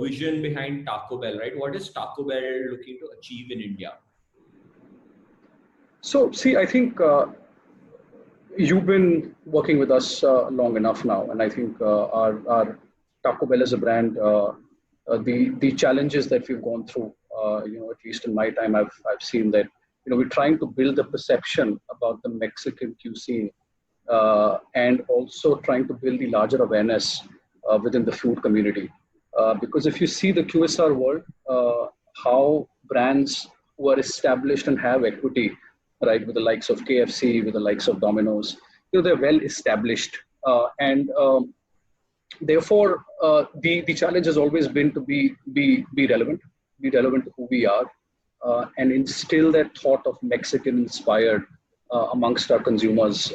vision behind Taco Bell, right? What is Taco Bell looking to achieve in India? So, see, I think you've been working with us long enough now, and I think our Taco Bell as a brand, the challenges that we've gone through, at least in my time, I've seen that we're trying to build a perception about the Mexican cuisine, and also trying to build the larger awareness within the food community. Because if you see the QSR world, how brands who are established and have equity, right, with the likes of KFC, with the likes of Domino's, they're well established, and therefore the challenge has always been to be relevant, to who we are, and instill that thought of Mexican inspired amongst our consumers,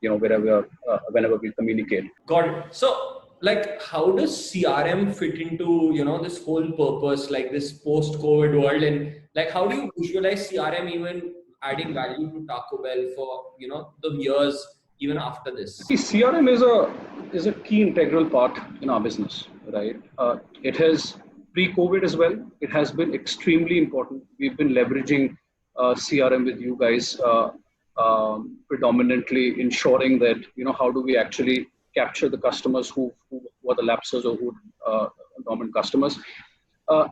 whenever we communicate. Got it. So, like, how does CRM fit into, this whole purpose, like this post-COVID world? And like, how do you visualize CRM even adding value to Taco Bell for, the years even after this? See, CRM is a key integral part in our business, right? It has pre-COVID as well. It has been extremely important. We've been leveraging CRM with you guys, predominantly ensuring that, how do we actually capture the customers who are the lapsers or who dormant customers.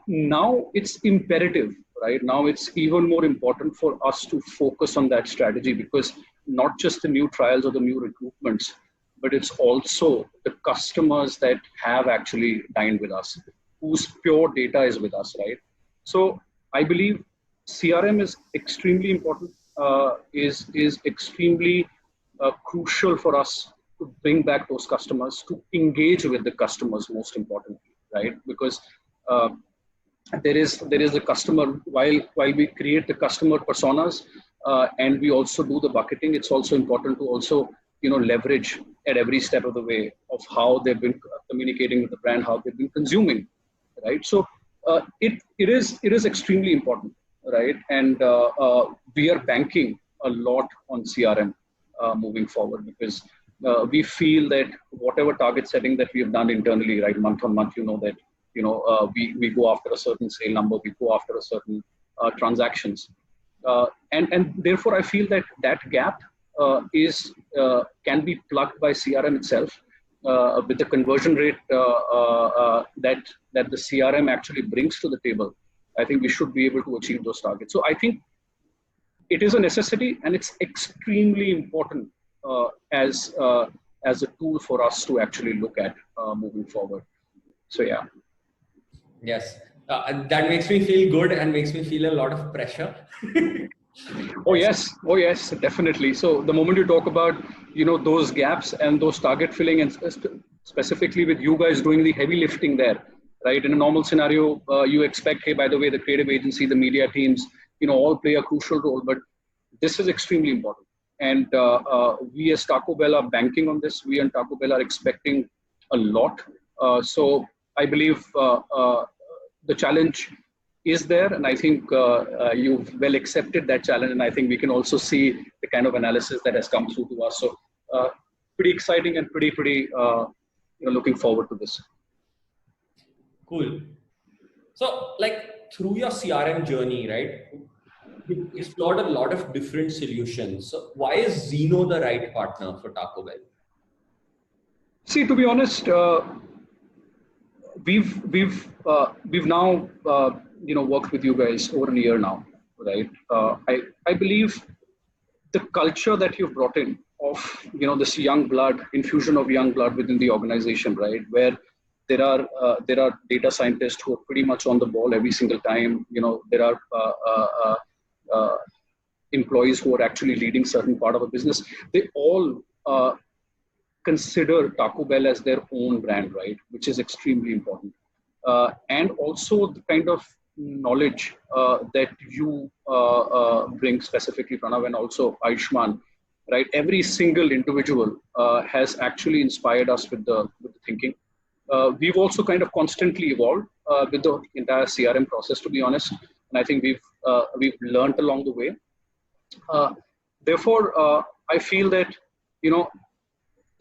Now it's imperative, right? Now it's even more important for us to focus on that strategy, because not just the new trials or the new recruitments, but it's also the customers that have actually dined with us, whose pure data is with us, right? So I believe CRM is extremely important, is extremely crucial for us to bring back those customers, to engage with the customers, most importantly, right? Because there is the customer, while we create the customer personas, and we also do the bucketing, it's also important to also leverage at every step of the way of how they've been communicating with the brand, how they've been consuming, right? So it is extremely important, right? And we are banking a lot on CRM moving forward, because we feel that whatever target setting that we have done internally, right, month on month, that we go after a certain sale number, we go after a certain transactions, and therefore I feel that gap can be plugged by CRM itself, with the conversion rate that the CRM actually brings to the table. I think we should be able to achieve those targets. So I think it is a necessity, and it's extremely important as a tool for us to actually look at moving forward. So yeah. Yes, that makes me feel good and makes me feel a lot of pressure. Oh yes, definitely. So the moment you talk about those gaps and those target filling, and specifically with you guys doing the heavy lifting there, right? In a normal scenario, you expect, hey, by the way, the creative agency, the media teams, all play a crucial role, but this is extremely important. And we as Taco Bell are banking on this. We and Taco Bell are expecting a lot. So I believe the challenge is there, and I think you've well accepted that challenge, and I think we can also see the kind of analysis that has come through to us. So pretty exciting and pretty looking forward to this. Cool. So like through your CRM journey, right, you explored a lot of different solutions. So why is Xeno the right partner for Taco Bell? See, to be honest, we've now worked with you guys over a year now, right? I believe the culture that you've brought in of this young blood, infusion of young blood within the organization, right, where there are data scientists who are pretty much on the ball every single time. There are employees who are actually leading certain part of a business. They all consider Taco Bell as their own brand, right? Which is extremely important. And also the kind of knowledge that you bring, specifically Pranav and also Ayushman, right? Every single individual has actually inspired us with the thinking. We've also kind of constantly evolved with the entire CRM process, to be honest. And I think we've learned along the way. Therefore, I feel that,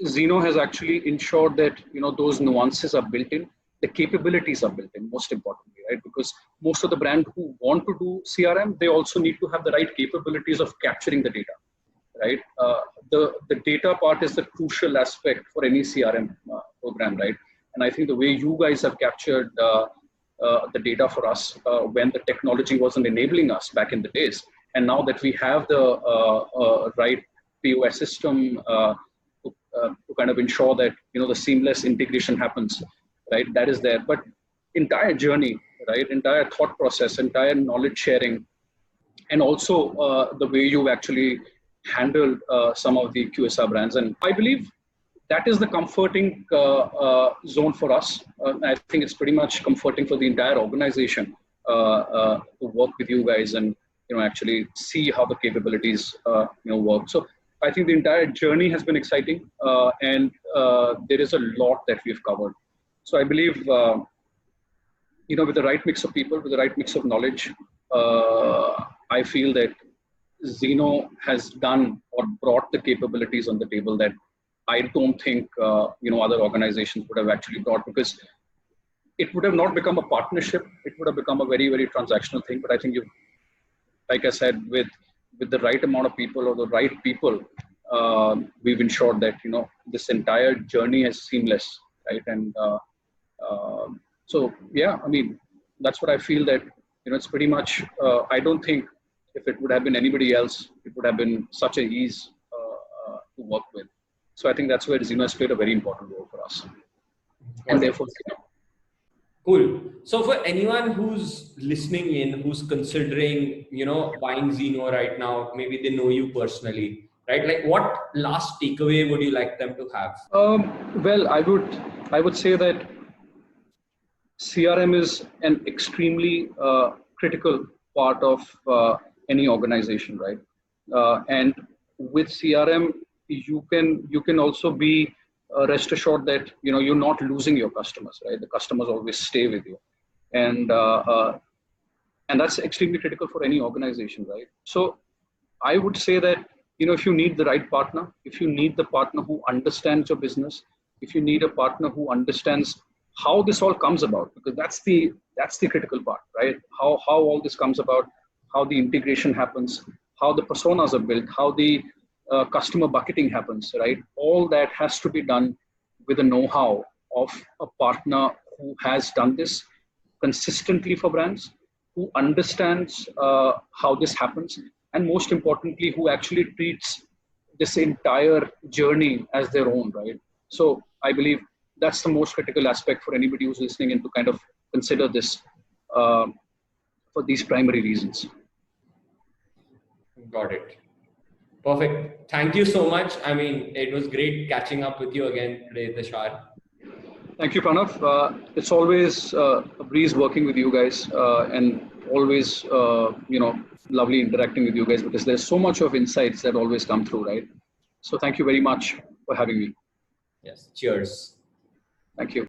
Xeno has actually ensured that, those nuances are built in. the capabilities are built in, most importantly, right? Because most of the brand who want to do CRM, they also need to have the right capabilities of capturing the data, right? The data part is the crucial aspect for any CRM program, right? And I think the way you guys have captured the data for us when the technology wasn't enabling us back in the days, and now that we have the right POS system to kind of ensure that the seamless integration happens, right? That is there, but entire journey, right? Entire thought process, entire knowledge sharing, and also the way you've actually handled some of the QSR brands. And I believe that is the comforting zone for us. I think it's pretty much comforting for the entire organization to work with you guys and actually see how the capabilities work. So I think the entire journey has been exciting, and there is a lot that we've covered. So I believe with the right mix of people, with the right mix of knowledge, I feel that Xeno has done or brought the capabilities on the table that I don't think other organizations would have actually brought, because it would have not become a partnership. It would have become a very, very transactional thing. But I think like I said, with the right amount of people or the right people, we've ensured that this entire journey is seamless, right? And so yeah, I mean, that's what I feel, that it's pretty much. I don't think if it would have been anybody else, it would have been such a ease to work with. So I think that's where Xeno has played a very important role for us, and therefore. Cool. So for anyone who's listening in, who's considering, buying Xeno right now, maybe they know you personally, right? Like, what last takeaway would you like them to have? Well, I would say that CRM is an extremely critical part of any organization, right? And with CRM, you can also be rest assured that you're not losing your customers, right? The customers always stay with you, and that's extremely critical for any organization, right? So I would say that if you need the right partner, if you need the partner who understands your business, if you need a partner who understands how this all comes about, because that's the critical part, right? How all this comes about, how the integration happens, how the personas are built, how the customer bucketing happens, right? All that has to be done with a know-how of a partner who has done this consistently for brands, who understands how this happens, and most importantly, who actually treats this entire journey as their own, right? So I believe that's the most critical aspect for anybody who's listening in, to kind of consider this for these primary reasons. Got it. Perfect. Thank you so much. I mean, it was great catching up with you again today, Tushar. Thank you, Pranav. It's always a breeze working with you guys, and always, lovely interacting with you guys, because there's so much of insights that always come through, right? So thank you very much for having me. Yes. Cheers. Thank you.